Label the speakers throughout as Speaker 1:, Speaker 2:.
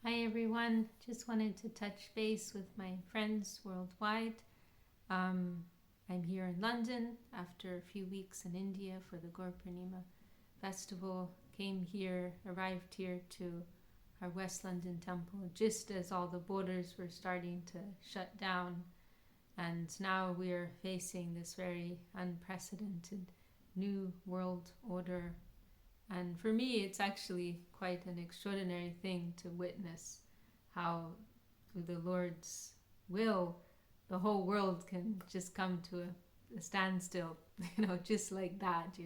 Speaker 1: Hi everyone, just wanted to touch base with my friends worldwide. Um, I'm here in London after a few weeks in India for the Gurpurnima festival. Came here, arrived here to our West London temple just as all the borders were starting to shut down. And now we're facing this very unprecedented new world order. And for me, it's actually quite an extraordinary thing to witness how, through the Lord's will, the whole world can just come to a standstill, just like that.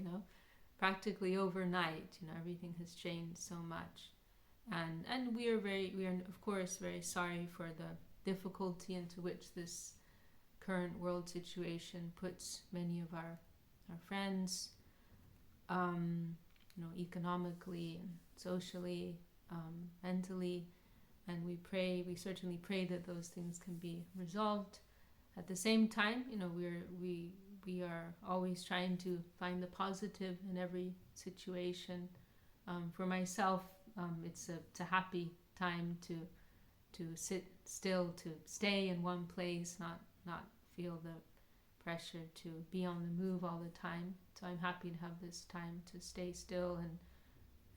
Speaker 1: Practically overnight, everything has changed so much. And we are of course very sorry for the difficulty into which this current world situation puts many of our friends. Economically and socially, mentally, and we certainly pray that those things can be resolved. At the same time, we are always trying to find the positive in every situation. For myself, it's a happy time to sit still, to stay in one place, not feel the pressure to be on the move all the time. So I'm happy to have this time to stay still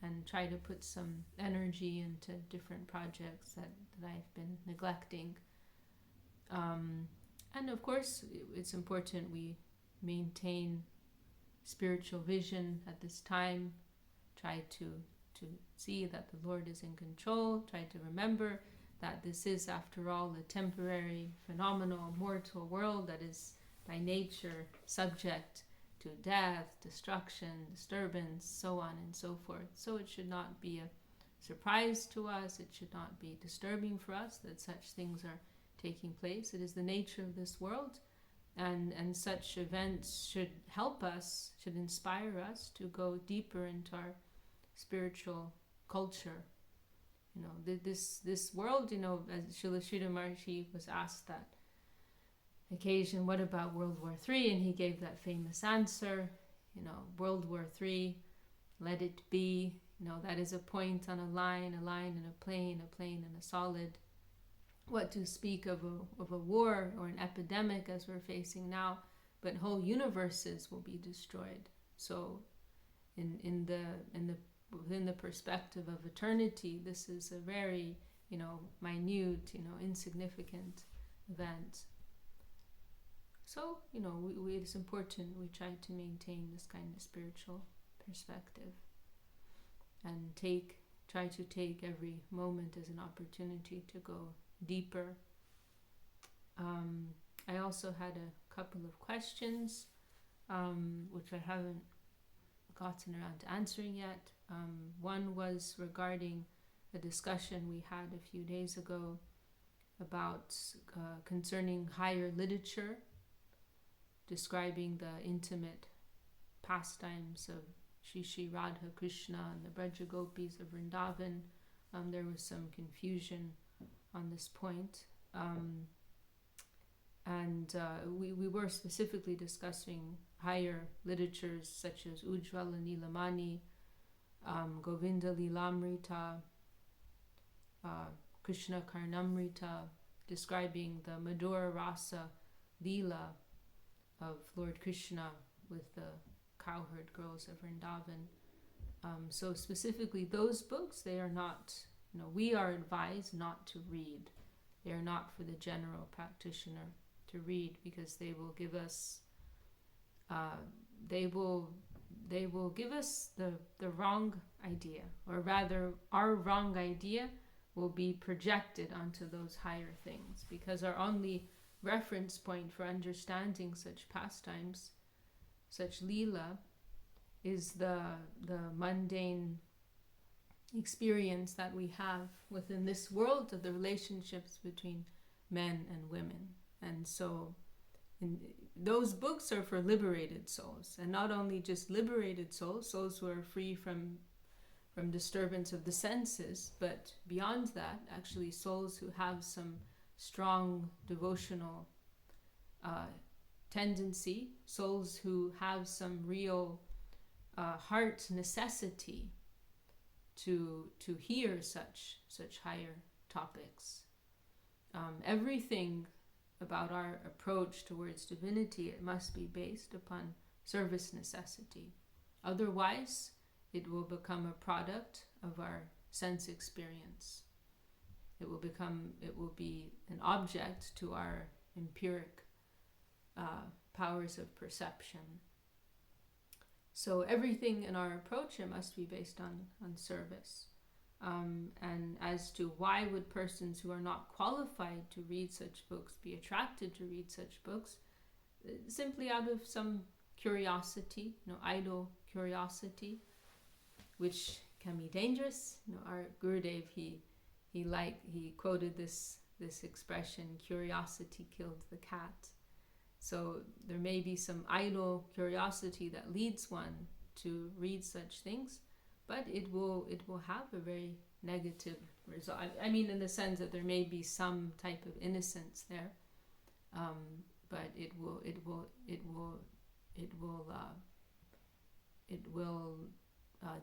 Speaker 1: and try to put some energy into different projects that I've been neglecting. And of course, it's important we maintain spiritual vision at this time. Try to see that the Lord is in control. Try to remember that this is, after all, a temporary, phenomenal, mortal world that is by nature subject to death, destruction, disturbance, so on and so forth. So it should not be a surprise to us. It should not be disturbing for us that such things are taking place. It is the nature of this world, and such events should help us, should inspire us to go deeper into our spiritual culture. This world, as Srila Sridhar Maharshi was asked that occasion, what about World War III? And he gave that famous answer, World War III, let it be. That is a point on a line and a plane and a solid. What to speak of a war or an epidemic as we're facing now, but whole universes will be destroyed. So within the perspective of eternity, this is a very, minute, insignificant event. So, it's important we try to maintain this kind of spiritual perspective and try to take every moment as an opportunity to go deeper. I also had a couple of questions, which I haven't gotten around to answering yet. One was regarding a discussion we had a few days ago about concerning higher literature, describing the intimate pastimes of Shri Radha Krishna and the Braja Gopis of Vrindavan. There was some confusion on this point. We were specifically discussing higher literatures such as Ujjvala Nilamani, Govinda Lilamrita, Krishna Karnamrita, describing the Madhura Rasa Leela of Lord Krishna with the cowherd girls of Vrindavan. So specifically those books, they are not, we are advised not to read. They are not for the general practitioner to read, because they will give us the wrong idea, or rather our wrong idea will be projected onto those higher things, because our only reference point for understanding such pastimes, such Leela, is the mundane experience that we have within this world of the relationships between men and women. And so those books are for liberated souls, and not only just liberated souls who are free from disturbance of the senses, but beyond that, actually souls who have some strong devotional tendency, souls who have some real heart necessity to hear such higher topics. Everything about our approach towards divinity, it must be based upon service necessity. Otherwise, it will become a product of our sense experience. It will be an object to our empiric powers of perception. So everything in our approach, it must be based on service. And as to why would persons who are not qualified to read such books be attracted to read such books? Simply out of some curiosity, idle curiosity, which can be dangerous. Our Gurudev, he quoted this expression, "Curiosity killed the cat." So there may be some idle curiosity that leads one to read such things, but it will have a very negative result. I mean, in the sense that there may be some type of innocence there, but it will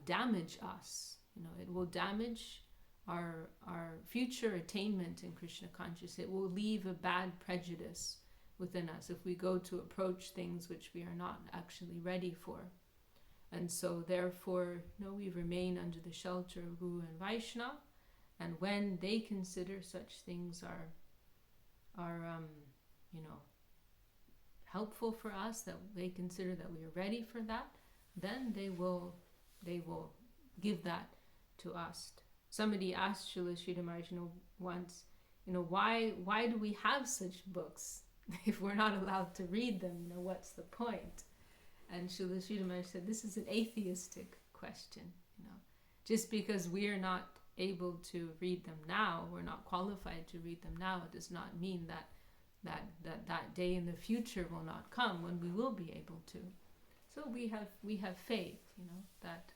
Speaker 1: damage us. It will damage our future attainment in Krishna consciousness. It will leave a bad prejudice within us if we go to approach things which we are not actually ready for. And so therefore, we remain under the shelter of Guru and Vaishnava, and when they consider such things are helpful for us, that they consider that we are ready for that, then they will give that to us. Somebody asked Srila Sridhar Maharaj once, why do we have such books if we're not allowed to read them? What's the point? And Srila Sridhar Maharaj said, this is an atheistic question. Just because we are not able to read them now, we're not qualified to read them now, it does not mean that day in the future will not come when we will be able to. So we have faith, that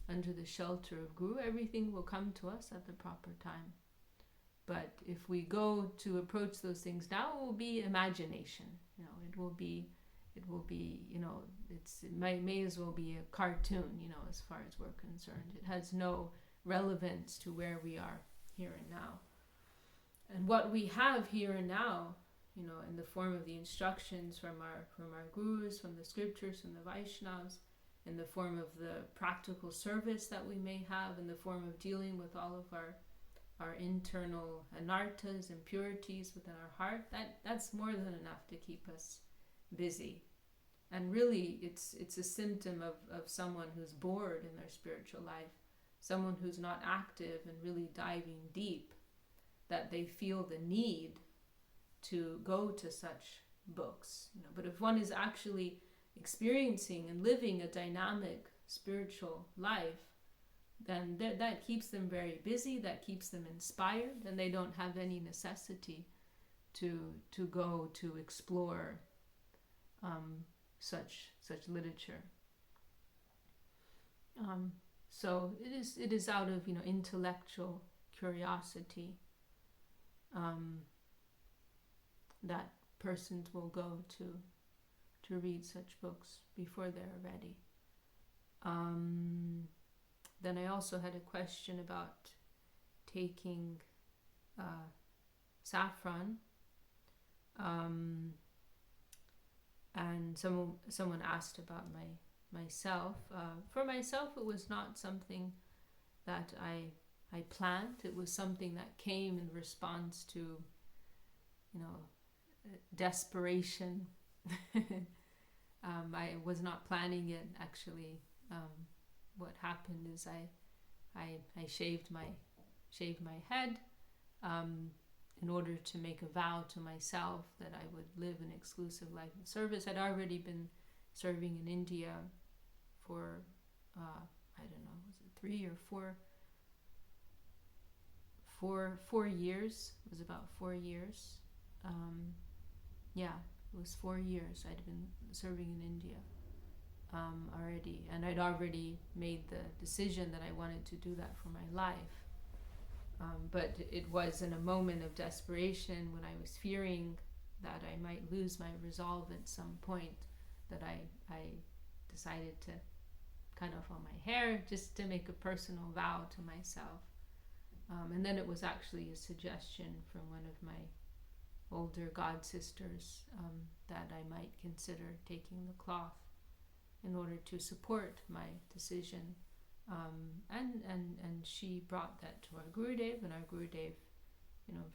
Speaker 1: under the shelter of Guru, everything will come to us at the proper time. But if we go to approach those things now, it will be imagination. It will be, it may as well be a cartoon, as far as we're concerned. It has no relevance to where we are here and now. And what we have here and now, in the form of the instructions from our gurus, from the scriptures, from the Vaishnavas, in the form of the practical service that we may have, in the form of dealing with all of our internal anarthas, impurities within our heart, that's more than enough to keep us busy. And really, it's a symptom of someone who's bored in their spiritual life, someone who's not active and really diving deep, that they feel the need to go to such books. But if one is actually experiencing and living a dynamic spiritual life, then that keeps them very busy, that keeps them inspired, and they don't have any necessity to go to explore such literature. So it is out of intellectual curiosity that persons will go to read such books before they're ready. Then I also had a question about taking saffron, and someone asked about myself. For myself, it was not something that I planned. It was something that came in response to desperation. I was not planning it, actually. What happened is I shaved my head in order to make a vow to myself that I would live an exclusive life of service. I'd already been serving in India for I don't know, was it 3 or 4 years? It was about 4 years. It was 4 years I'd been serving in India already, and I'd already made the decision that I wanted to do that for my life. But it was in a moment of desperation, when I was fearing that I might lose my resolve at some point, that I decided to cut off all my hair, just to make a personal vow to myself. And then it was actually a suggestion from one of my older god sisters that I might consider taking the cloth in order to support my decision. And she brought that to our Gurudev, and our Gurudev,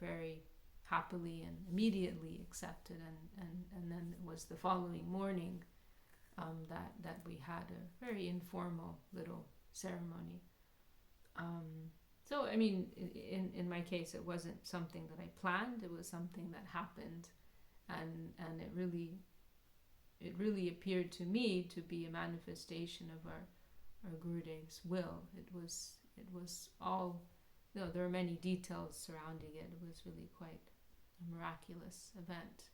Speaker 1: very happily and immediately accepted. And then it was the following morning that we had a very informal little ceremony. So, I mean, in my case, it wasn't something that I planned. It was something that happened, and it really appeared to me to be a manifestation of our Gurudev's will. It was all, there are many details surrounding it. It was really quite a miraculous event.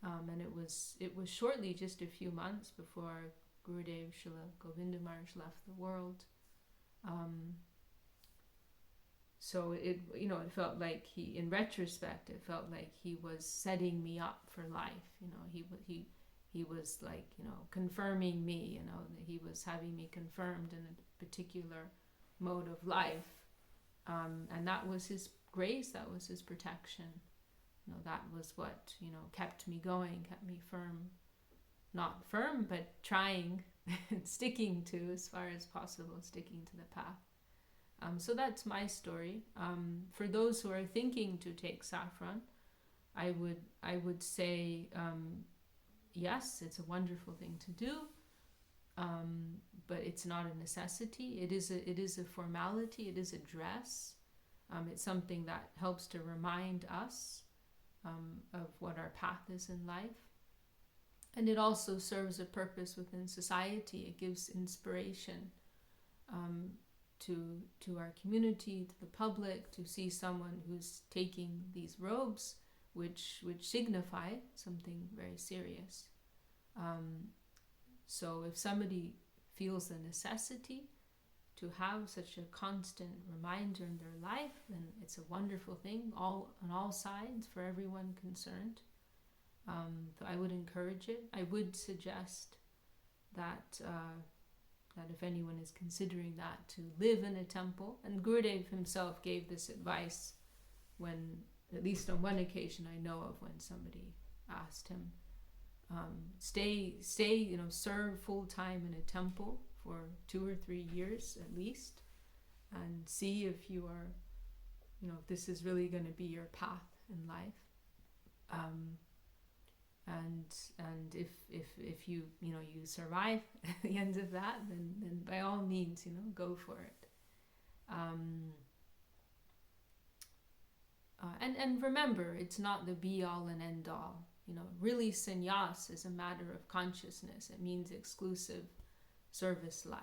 Speaker 1: And it was shortly, just a few months before Gurudev Srila Govinda Maharaj left the world. So it felt like in retrospect, it felt like he was setting me up for life. He was like, confirming me, he was having me confirmed in a particular mode of life. And that was his grace, that was his protection. That was what, kept me going, kept me firm. Not firm, but trying, sticking to, as far as possible, sticking to the path. So that's my story. For those who are thinking to take saffron, I would say, yes, it's a wonderful thing to do, but it's not a necessity. It is a formality. It is a dress. It's something that helps to remind us of what our path is in life. And it also serves a purpose within society. It gives inspiration to our community, to the public, to see someone who's taking these robes, which signify something very serious. So if somebody feels the necessity to have such a constant reminder in their life, then it's a wonderful thing, on all sides, for everyone concerned. So I would encourage it. I would suggest that if anyone is considering that, to live in a temple. And Gurudev himself gave this advice when, at least on one occasion I know of, when somebody asked him, serve full time in a temple for 2 or 3 years at least, and see if you are, if this is really going to be your path in life. And if you you survive at the end of that, then by all means, go for it. And remember, it's not the be all and end all. Really, sannyas is a matter of consciousness. It means exclusive service life.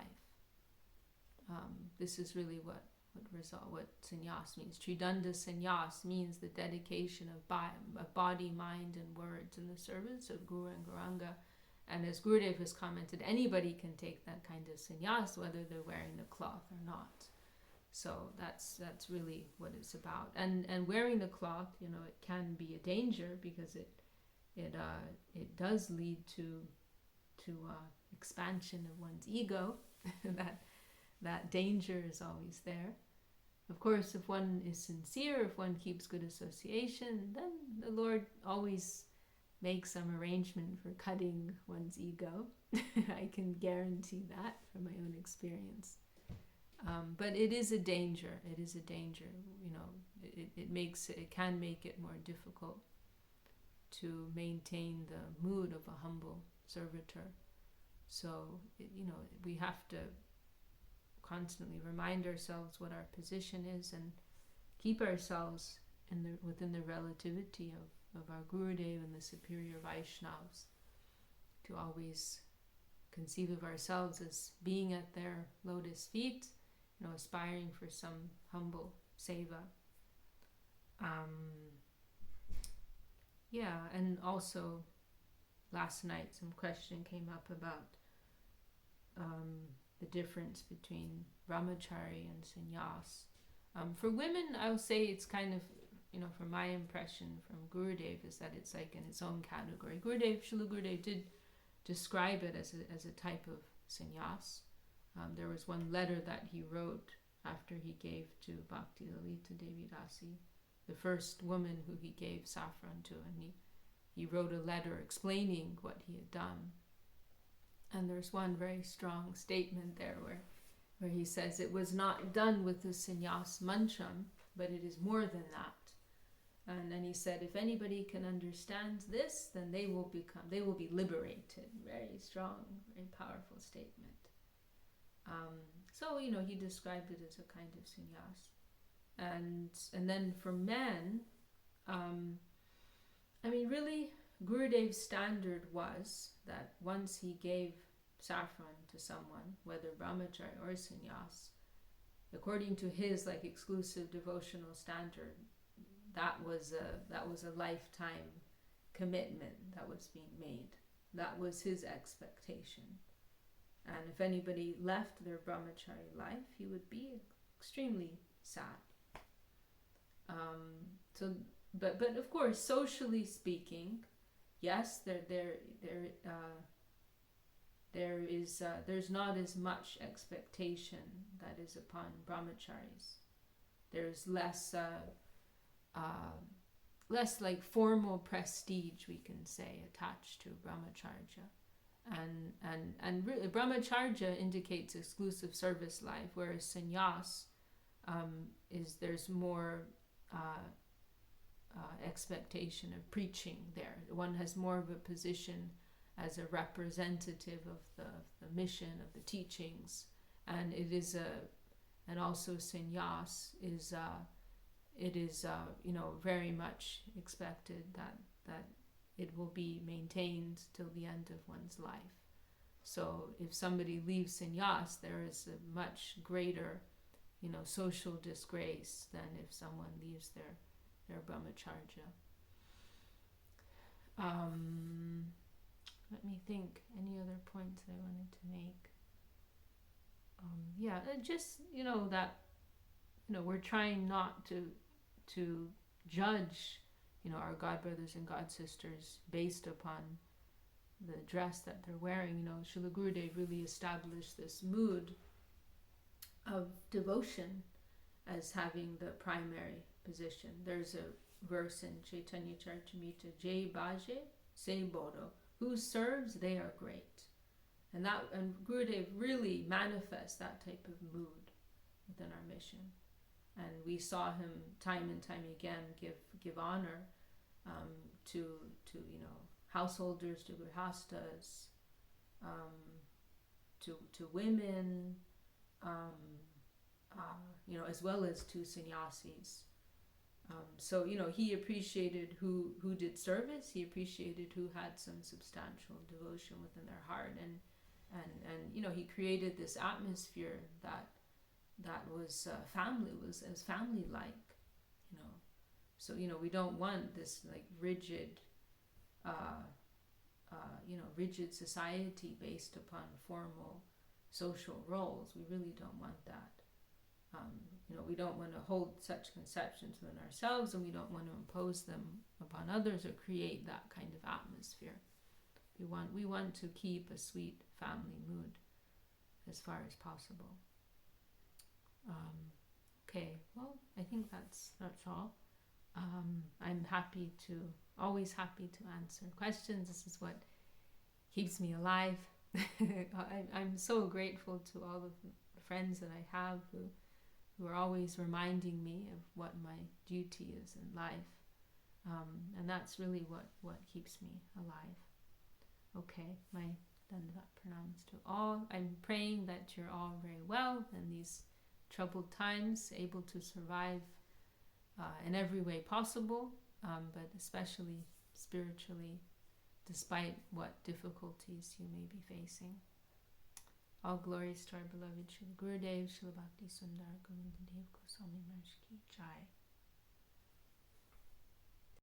Speaker 1: This is really what sannyas means. Tridanda sannyas means the dedication of body, mind, and words in the service of Guru and Gauranga. And as Gurudev has commented, anybody can take that kind of sannyas, whether they're wearing the cloth or not. So that's really what it's about. And wearing the cloth, it can be a danger, because it does lead to expansion of one's ego. that danger is always there. Of course, if one is sincere, if one keeps good association, then the Lord always makes some arrangement for cutting one's ego. I can guarantee that from my own experience. But it is a danger. It is a danger. It can make it more difficult to maintain the mood of a humble servitor. So, we have to constantly remind ourselves what our position is, and keep ourselves within the relativity of our Gurudev and the superior Vaishnavas, to always conceive of ourselves as being at their lotus feet, aspiring for some humble seva. And also last night some question came up about the difference between brahmachari and sannyas. For women, I would say it's kind of, from my impression from Gurudev, is that it's like in its own category. Srila Gurudev did describe it as a type of sannyas. There was one letter that he wrote after he gave to Bhakti Lalita Devi Dasi, the first woman who he gave saffron to, and he wrote a letter explaining what he had done. And there's one very strong statement there where he says it was not done with the sannyas mancham, but it is more than that. And then he said, if anybody can understand this, then they will be liberated. Very strong, very powerful statement. So, he described it as a kind of sannyas. And then for men, really, Gurudev's standard was that once he gave saffron to someone, whether brahmachari or sannyas, according to his exclusive devotional standard, that was a lifetime commitment that was being made. That was his expectation. And if anybody left their brahmachari life, he would be extremely sad. But of course, socially speaking, yes, there's not as much expectation that is upon brahmacharis. There's less formal prestige, we can say, attached to brahmacharya. And really, brahmacharya indicates exclusive service life, whereas sannyas there's more expectation of preaching there. One has more of a position as a representative of the mission, of the teachings, and and also sannyas is very much expected that it will be maintained till the end of one's life. So if somebody leaves sannyas, there is a much greater, social disgrace than if someone leaves their brahmacharya. Let me think. Any other points I wanted to make? Just that we're trying not to judge our God brothers and God sisters based upon the dress that they're wearing. Srila Gurudev really established this mood of devotion as having the primary position. There's a verse in Chaitanya Charitamrita, Jai Bhaje, Se Bodo, who serves, they are great. And Gurudev really manifests that type of mood within our mission. And we saw him time and time again give honor to householders, to grihastas, to women, as well as to sannyasis. So he appreciated who did service. He appreciated who had some substantial devotion within their heart, and he created this atmosphere that was as family-like, So we don't want this rigid, rigid society based upon formal social roles. We really don't want that. We don't want to hold such conceptions within ourselves, and we don't want to impose them upon others or create that kind of atmosphere. We want to keep a sweet family mood as far as possible. Okay, well, I think that's all. I'm always happy to answer questions. This is what keeps me alive. I'm so grateful to all of the friends that I have who are always reminding me of what my duty is in life. And that's really what keeps me alive. Okay, my Dandavat pranams to all. I'm praying that you're all very well in these troubled times, able to survive in every way possible, but especially spiritually, despite what difficulties you may be facing. All glories to our beloved Srila Gurudev, Srila Bhakti Sundar Govinda Dev Goswami Maharaj Ki Jai.